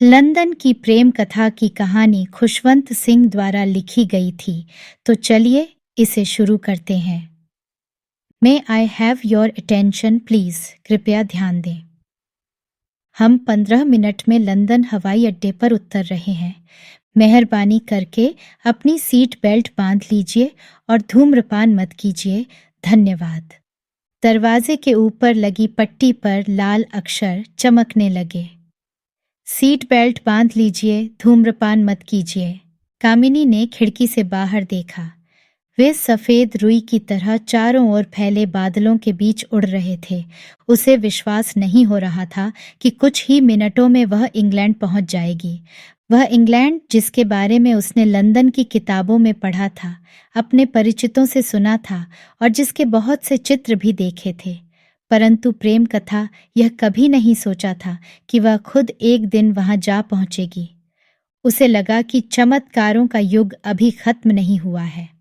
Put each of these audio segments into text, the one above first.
London की प्रेम कथा की कहानी खुशवंत सिंह द्वारा लिखी गई थी। तो चलिए इसे शुरू करते हैं। May I have your attention please, कृपया ध्यान दें। हम 15 मिनट में लंदन हवाई अड्डे पर उतर रहे हैं। मेहरबानी करके अपनी सीट बेल्ट बांध लीजिए और धूम्रपान मत कीजिए, धन्यवाद। दरवाजे के ऊपर लगी पट्टी पर लाल अक्षर चमकने लगे। सीट बेल्ट बांध लीजिए, धूम्रपान मत कीजिए। कामिनी ने खिड़की से बाहर देखा। वे सफेद रुई की तरह चारों ओर फैले बादलों के बीच उड़ रहे थे। उसे विश्वास नहीं हो रहा था कि कुछ ही मिनटों में वह इंग्लैंड पहुंच जाएगी। वह इंग्लैंड जिसके बारे में उसने लंदन की किताबों में पढ़ा था, अपने परिचितों से सुना था और जिसके बहुत से चित्र भी देखे थे। परंतु प्रेम कथा यह कभी नहीं सोचा था कि वह खुद एक दिन वहां जा पहुंचेगी। उसे लगा कि चमत्कारों का युग अभी खत्म नहीं हुआ है।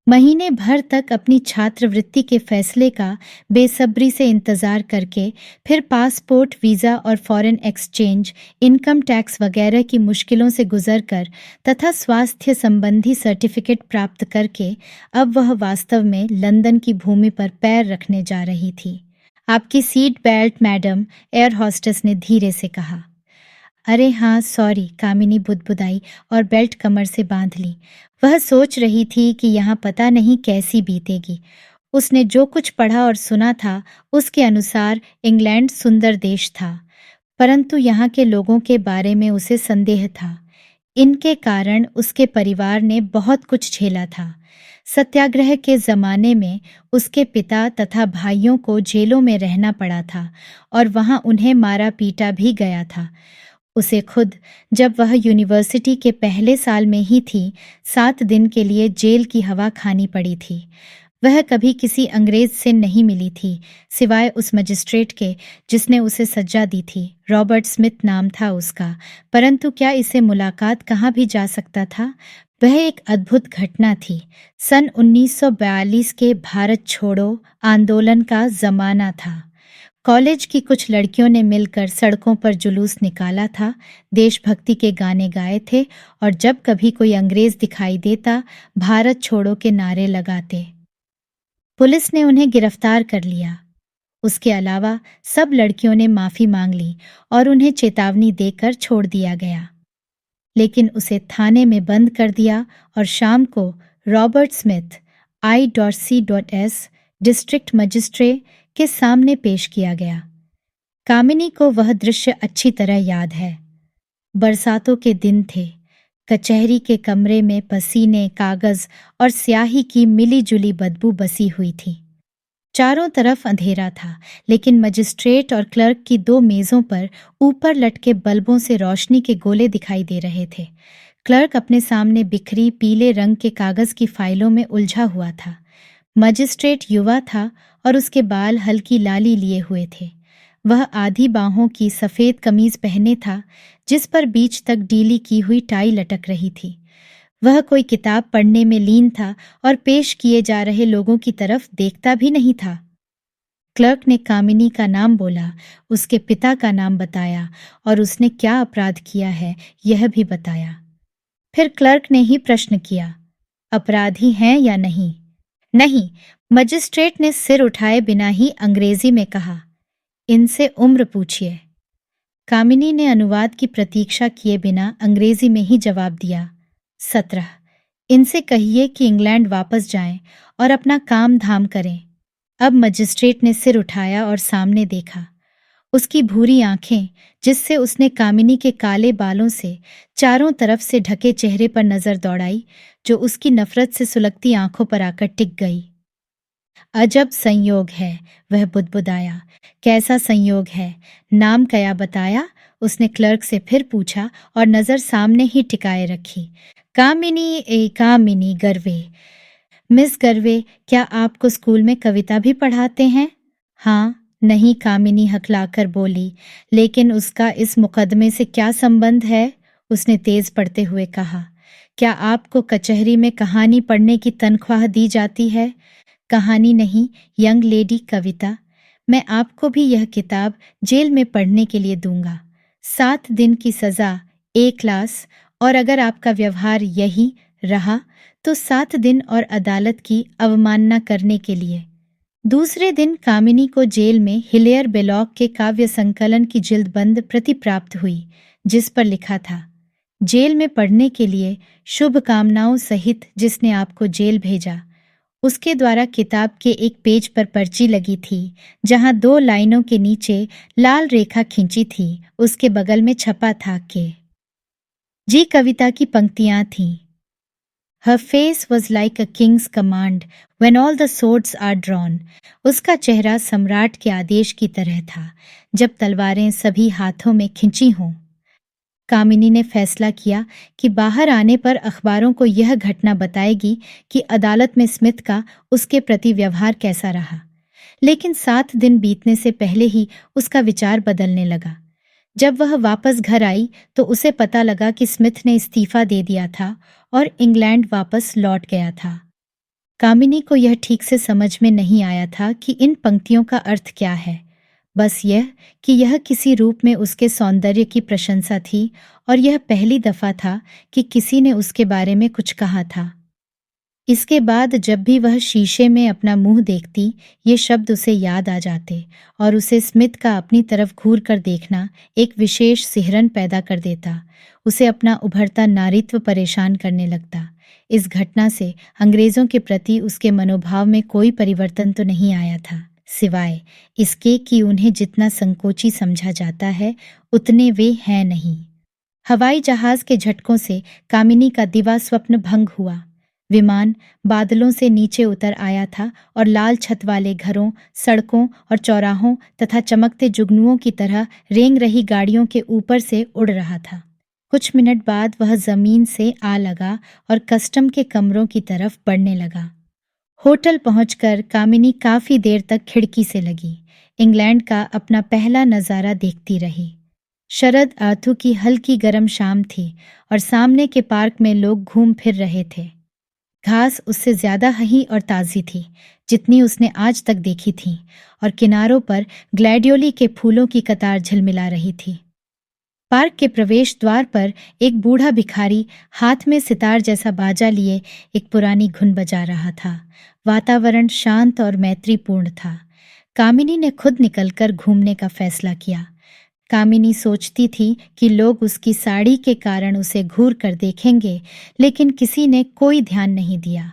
महीने भर तक अपनी छात्रवृत्ति के फैसले का बेसब्री से इंतजार करके, फिर पासपोर्ट, वीज़ा और फॉरेन एक्सचेंज, इनकम टैक्स वगैरह की मुश्किलों से गुजरकर तथा स्वास्थ्य संबंधी सर्टिफिकेट प्राप्त करके अब वह वास्तव में लंदन की भूमि पर पैर रखने जा रही थी। आपकी seat belt madam, air hostess ने धीरे से कहा। अरे हाँ, सॉरी, कामिनी बुदबुदाई और बेल्ट कमर से बांध ली। वह सोच रही थी कि यहाँ पता नहीं कैसी बीतेगी। उसने जो कुछ पढ़ा और सुना था उसके अनुसार इंग्लैंड सुंदर देश था, परंतु यहाँ के लोगों के बारे में उसे संदेह था। इनके कारण उसके परिवार ने बहुत कुछ झेला था। सत्याग्रह के जमाने में उसके पिता तथा भाइयों को जेलों में रहना पड़ा था और वहाँ उन्हें मारा पीटा भी गया था। उसे खुद, जब वह यूनिवर्सिटी के पहले साल में ही थी, 7 दिन के लिए जेल की हवा खानी पड़ी थी। वह कभी किसी अंग्रेज से नहीं मिली थी, सिवाय उस मजिस्ट्रेट के जिसने उसे सजा दी थी। रॉबर्ट स्मिथ नाम था उसका, परंतु क्या इसे मुलाकात कहाँ भी जा सकता था? वह एक अद्भुत घटना थी। सन 1942 के भारत छोड़ो आंदोलन का जमाना था। कॉलेज की कुछ लड़कियों ने मिलकर सड़कों पर जुलूस निकाला था, देशभक्ति के गाने गाए थे और जब कभी कोई अंग्रेज दिखाई देता, भारत छोड़ो के नारे लगाते। पुलिस ने उन्हें गिरफ्तार कर लिया। उसके अलावा सब लड़कियों ने माफी मांग ली और उन्हें चेतावनी देकर छोड़ दिया गया। लेकिन उसे थाने में बंद कर दिया और शाम को Robert Smith I.C.S. District magistrate के सामने पेश किया गया। कामिनी को वह दृश्य अच्छी तरह याद है। बरसातों के दिन थे। कचहरी के कमरे में पसीने, कागज और स्याही की मिली-जुली बदबू बसी हुई थी। चारों तरफ अंधेरा था, लेकिन मजिस्ट्रेट और क्लर्क की 2 मेजों पर ऊपर लटके बल्बों से रोशनी के गोले दिखाई दे रहे थे। क्लर्क अपने सामने बिखरी पीले रंग के कागज की फाइलों में उलझा हुआ था। मजिस्ट्रेट युवा था और उसके बाल हल्की लाली लिए हुए थे। वह आधी बाहों की सफ़ेद कमीज पहने था, जिस पर बीच तक डीली की हुई टाई लटक रही थी। वह कोई किताब पढ़ने में लीन था और पेश किए जा रहे लोगों की तरफ देखता भी नहीं था। क्लर्क ने कामिनी का नाम बोला, उसके पिता का नाम बताया और उसने क्या अपराध किया है यह भी बताया। फिर क्लर्क ने ही प्रश्न किया, अपराधी हैं या नहीं? नहीं, मजिस्ट्रेट ने सिर उठाए बिना ही अंग्रेजी में कहा, इनसे उम्र पूछिए। कामिनी ने अनुवाद की प्रतीक्षा किए बिना अंग्रेजी में ही जवाब दिया, 17। इनसे कहिए कि इंग्लैंड वापस जाएं और अपना काम धाम करें। अब मजिस्ट्रेट ने सिर उठाया और सामने देखा। उसकी भूरी आंखें, जिससे उसने कामिनी के काले बालों से चारों तरफ से ढके चेहरे पर नजर दौड़ाई, जो उसकी नफरत से सुलगती आंखों पर आकर टिक गई। अजब संयोग है, वह बुदबुदाया। कैसा संयोग है? नाम क्या बताया? उसने क्लर्क से फिर पूछा और नजर सामने ही टिकाए रखी। कामिनी गर्वे। मिस गर्वे, क्या आपको स्कूल में कविता भी पढ़ाते हैं? हाँ। नहीं, कामिनी हकलाकर बोली। लेकिन उसका इस मुकदमे से क्या संबंध है? उसने तेज पढ़ते हुए कहा। क्या आपको कचहरी में कहानी पढ़ने की तनख्वाह दी जाती है? कहानी नहीं, यंग लेडी, कविता। मैं आपको भी यह किताब जेल में पढ़ने के लिए दूंगा। 7 दिन की सज़ा, ए क्लास, और अगर आपका व्यवहार यही रहा तो 7 दिन और अदालत की अवमानना करने के लिए। दूसरे दिन कामिनी को जेल में हिलेयर बेलॉक के काव्य संकलन की जिल्दबंद प्रति प्राप्त हुई, जिस पर लिखा था, जेल में पढ़ने के लिए शुभकामनाओं सहित जिसने आपको जेल भेजा। उसके द्वारा किताब के एक पेज पर पर्ची लगी थी, जहां 2 लाइनों के नीचे लाल रेखा खींची थी। उसके बगल में छपा था कि जी कविता की पंक्तियां थीं। Her face was like a king's command when all the swords are drawn. उसका चेहरा सम्राट के आदेश की तरह था, जब तलवारें सभी हाथों में खिंची हों। कामिनी ने फैसला किया कि बाहर आने पर अखबारों को यह घटना बताएगी कि अदालत में स्मिथ का उसके प्रति व्यवहार कैसा रहा। लेकिन 7 दिन बीतने से पहले ही उसका विचार बदलने लगा। जब वह वापस घर आई तो उसे पता लगा कि स्मिथ ने इस्तीफा दे दिया था और इंग्लैंड वापस लौट गया था। कामिनी को यह ठीक से समझ में नहीं आया था कि इन पंक्तियों का अर्थ क्या है। बस यह कि यह किसी रूप में उसके सौंदर्य की प्रशंसा थी और यह पहली दफा था कि किसी ने उसके बारे में कुछ कहा था। इसके बाद जब भी वह शीशे में अपना मुंह देखती, ये शब्द उसे याद आ जाते और उसे स्मिथ का अपनी तरफ घूर कर देखना एक विशेष सिहरन पैदा कर देता। उसे अपना उभरता नारीत्व परेशान करने लगता। इस घटना से अंग्रेजों के प्रति उसके मनोभाव में कोई परिवर्तन तो नहीं आया था, सिवाय इसके कि उन्हें जितना संकोची समझा जाता है, उतने वे हैं नहीं। हवाई जहाज के झटकों से कामिनी का दिवा स्वप्न भंग हुआ। विमान बादलों से नीचे उतर आया था और लाल छत वाले घरों, सड़कों और चौराहों तथा चमकते जुगनुओं की तरह रेंग रही गाड़ियों के ऊपर से उड़ रहा था। कुछ मिनट बाद वह जमीन से आ लगा और कस्टम के कमरों की तरफ बढ़ने लगा। होटल पहुंचकर कामिनी काफी देर तक खिड़की से लगी इंग्लैंड का अपना पहला नज़ारा देखती रही। शरद ऋतु की हल्की गर्म शाम थी और सामने के पार्क में लोग घूम फिर रहे थे। घास उससे ज्यादा हरी और ताज़ी थी जितनी उसने आज तक देखी थी, और किनारों पर ग्लैडियोली के फूलों की कतार झिलमिला रही थी। पार्क के प्रवेश द्वार पर एक बूढ़ा भिखारी हाथ में सितार जैसा बाजा लिए एक पुरानी धुन बजा रहा था। वातावरण शांत और मैत्रीपूर्ण था। कामिनी ने खुद निकलकर घूमने का फैसला किया। कामिनी सोचती थी कि लोग उसकी साड़ी के कारण उसे घूर कर देखेंगे, लेकिन किसी ने कोई ध्यान नहीं दिया।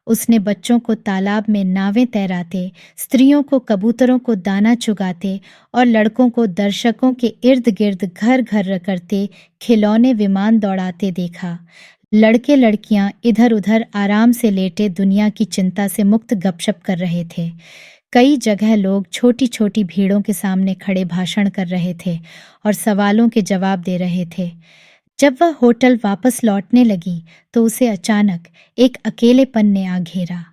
उसने बच्चों को तालाब में नावें तैराते, स्त्रियों को कबूतरों को दाना चुगाते और लड़कों को दर्शकों के इर्द गिर्द घर घर करते खिलौने विमान दौड़ाते देखा। लड़के लड़कियां इधर उधर आराम से लेटे दुनिया की चिंता से मुक्त गपशप कर रहे थे। कई जगह लोग छोटी छोटी भीड़ों के सामने खड़े भाषण कर रहे थे और सवालों के जवाब दे रहे थे। जब वह होटल वापस लौटने लगी तो उसे अचानक एक अकेलेपन ने आ घेरा।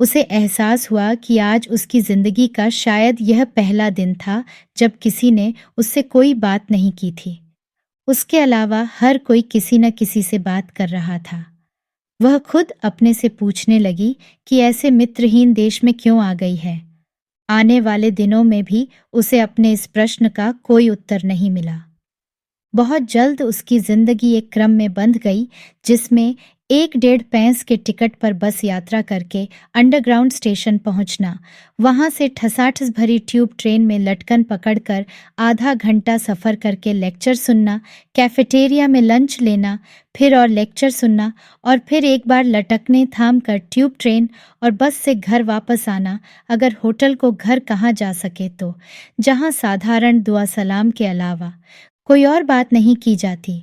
उसे एहसास हुआ कि आज उसकी जिंदगी का शायद यह पहला दिन था जब किसी ने उससे कोई बात नहीं की थी। उसके अलावा हर कोई किसी न किसी से बात कर रहा था। वह खुद अपने से पूछने लगी कि ऐसे मित्रहीन देश में क्यों आ गई है। आने वाले दिनों में भी उसे अपने इस प्रश्न का कोई उत्तर नहीं मिला। बहुत जल्द उसकी जिंदगी एक क्रम में बंध गई, जिसमें 1.5 पैंस के टिकट पर बस यात्रा करके अंडरग्राउंड स्टेशन पहुंचना, वहां से ठसाठस भरी ट्यूब ट्रेन में लटकन पकड़कर आधा घंटा सफ़र करके लेक्चर सुनना, कैफेटेरिया में लंच लेना, फिर और लेक्चर सुनना और फिर एक बार लटकने थाम कर ट्यूब ट्रेन और बस से घर वापस आना, अगर होटल को घर कहा जा सके तो, जहां साधारण दुआ सलाम के अलावा कोई और बात नहीं की जाती।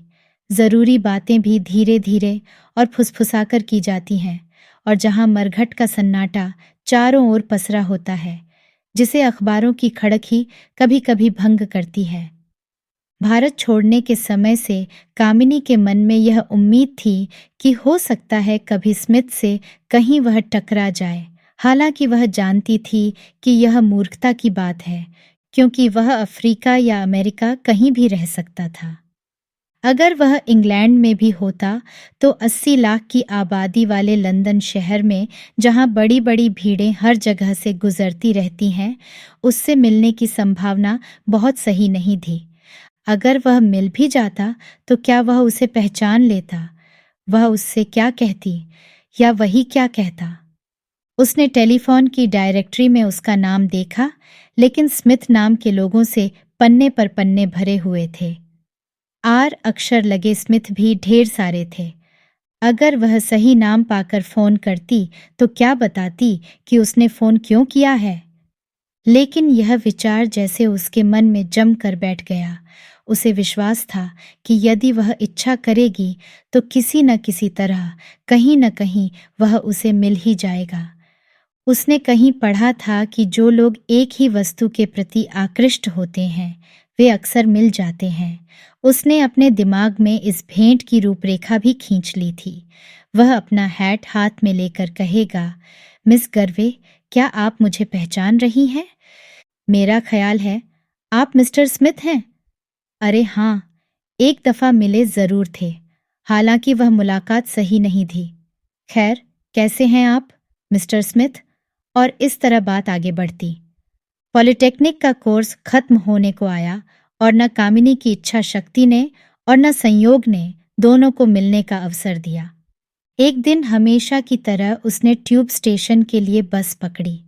ज़रूरी बातें भी धीरे धीरे और फुसफुसाकर की जाती हैं, और जहां मरघट का सन्नाटा चारों ओर पसरा होता है, जिसे अखबारों की खड़क ही कभी कभी भंग करती है। भारत छोड़ने के समय से कामिनी के मन में यह उम्मीद थी कि हो सकता है कभी स्मिथ से कहीं वह टकरा जाए। हालांकि वह जानती थी कि यह मूर्खता की बात है, क्योंकि वह अफ्रीका या अमेरिका कहीं भी रह सकता था। अगर वह इंग्लैंड में भी होता तो 80 लाख की आबादी वाले लंदन शहर में, जहां बड़ी बड़ी भीड़ें हर जगह से गुजरती रहती हैं, उससे मिलने की संभावना बहुत सही नहीं थी। अगर वह मिल भी जाता तो क्या वह उसे पहचान लेता? वह उससे क्या कहती या वही क्या कहता? उसने टेलीफोन की डायरेक्टरी में उसका नाम देखा, लेकिन स्मिथ नाम के लोगों से पन्ने पर पन्ने भरे हुए थे। आर अक्षर लगे स्मिथ भी ढेर सारे थे। अगर वह सही नाम पाकर फोन करती तो क्या बताती कि उसने फोन क्यों किया है? लेकिन यह विचार जैसे उसके मन में जम कर बैठ गया। उसे विश्वास था कि यदि वह इच्छा करेगी तो किसी न किसी तरह, कहीं न कहीं वह उसे मिल ही जाएगा। उसने कहीं पढ़ा था कि जो लोग एक ही वस्तु के प्रति आकृष्ट होते हैं, वे अक्सर मिल जाते हैं। उसने अपने दिमाग में इस भेंट की रूपरेखा भी खींच ली थी। वह अपना हैट हाथ में लेकर कहेगा, मिस गर्वे, क्या आप मुझे पहचान रही हैं? मेरा ख्याल है आप मिस्टर स्मिथ हैं। अरे हाँ, एक दफा मिले जरूर थे, हालांकि वह मुलाकात सही नहीं थी। खैर, कैसे हैं आप मिस्टर स्मिथ? और इस तरह बात आगे बढ़ती। पॉलिटेक्निक का कोर्स खत्म होने को आया और न कामिनी की इच्छा शक्ति ने और न संयोग ने दोनों को मिलने का अवसर दिया। एक दिन हमेशा की तरह उसने ट्यूब स्टेशन के लिए बस पकड़ी।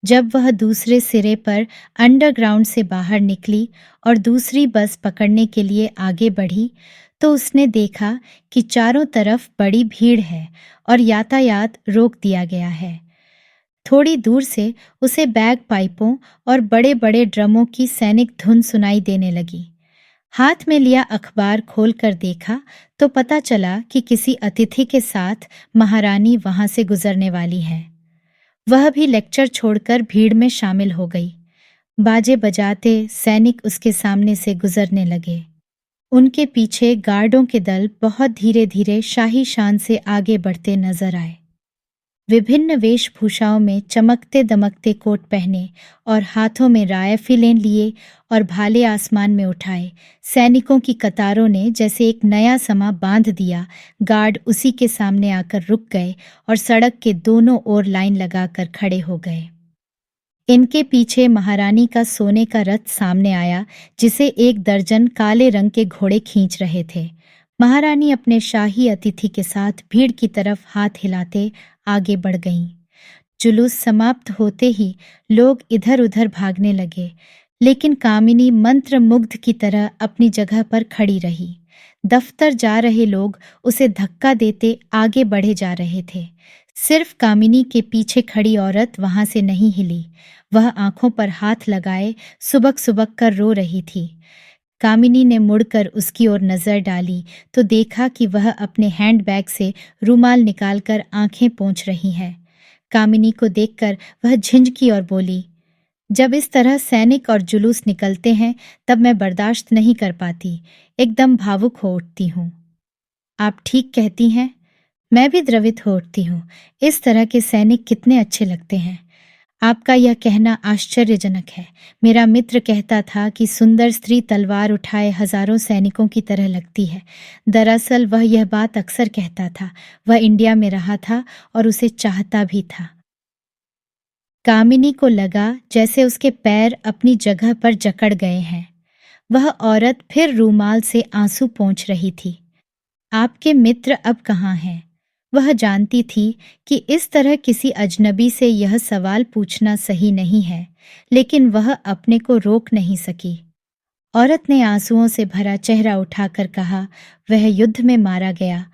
जब वह दूसरे सिरे पर अंडरग्राउंड से बाहर निकली और दूसरी बस पकड़ने के लिए आगे बढ़ी, तो उसने देखा कि चारों तरफ बड़ी भीड़ है और यातायात रोक दिया गया है। थोड़ी दूर से उसे बैग पाइपों और बड़े बड़े ड्रमों की सैनिक धुन सुनाई देने लगी। हाथ में लिया अखबार खोलकर देखा तो पता चला कि किसी अतिथि के साथ महारानी वहां से गुजरने वाली है। वह भी लेक्चर छोड़कर भीड़ में शामिल हो गई। बाजे बजाते सैनिक उसके सामने से गुजरने लगे। उनके पीछे गार्डों के दल बहुत धीरे धीरे शाही शान से आगे बढ़ते नजर आए। विभिन्न वेशभूषाओं में चमकते दमकते कोट पहने और हाथों में राइफलें लिए और भाले आसमान में उठाए, सैनिकों की कतारों ने जैसे एक नया समा बांध दिया। गार्ड उसी के सामने आकर रुक गए और सड़क के दोनों ओर लाइन लगाकर खड़े हो गए। इनके पीछे महारानी का सोने का रथ सामने आया, जिसे 1 दर्जन काले रंग के घोड़े खींच रहे थे। महारानी अपने शाही अतिथि के साथ भीड़ की तरफ हाथ हिलाते आगे बढ़ गईं। जुलूस समाप्त होते ही लोग इधर उधर भागने लगे, लेकिन कामिनी मंत्रमुग्ध की तरह अपनी जगह पर खड़ी रही। दफ्तर जा रहे लोग उसे धक्का देते आगे बढ़े जा रहे थे। सिर्फ कामिनी के पीछे खड़ी औरत वहां से नहीं हिली। वह आंखों पर हाथ लगाए सुबक सुबक कर रो रही थी। कामिनी ने मुड़कर उसकी ओर नजर डाली तो देखा कि वह अपने हैंडबैग से रुमाल निकालकर आंखें पोंछ रही है। कामिनी को देखकर वह झिंझकी और बोली, जब इस तरह सैनिक और जुलूस निकलते हैं तब मैं बर्दाश्त नहीं कर पाती, एकदम भावुक हो उठती हूँ। आप ठीक कहती हैं, मैं भी द्रवित हो उठती हूँ। इस तरह के सैनिक कितने अच्छे लगते हैं। आपका यह कहना आश्चर्यजनक है। मेरा मित्र कहता था कि सुंदर स्त्री तलवार उठाए हजारों सैनिकों की तरह लगती है। दरअसल वह यह बात अक्सर कहता था। वह इंडिया में रहा था और उसे चाहता भी था। कामिनी को लगा जैसे उसके पैर अपनी जगह पर जकड़ गए हैं। वह औरत फिर रूमाल से आंसू पोंछ रही थी। आपके मित्र अब कहाँ हैं? वह जानती थी कि इस तरह किसी अजनबी से यह सवाल पूछना सही नहीं है, लेकिन वह अपने को रोक नहीं सकी। औरत ने आंसुओं से भरा चेहरा उठाकर कहा, वह युद्ध में मारा गया।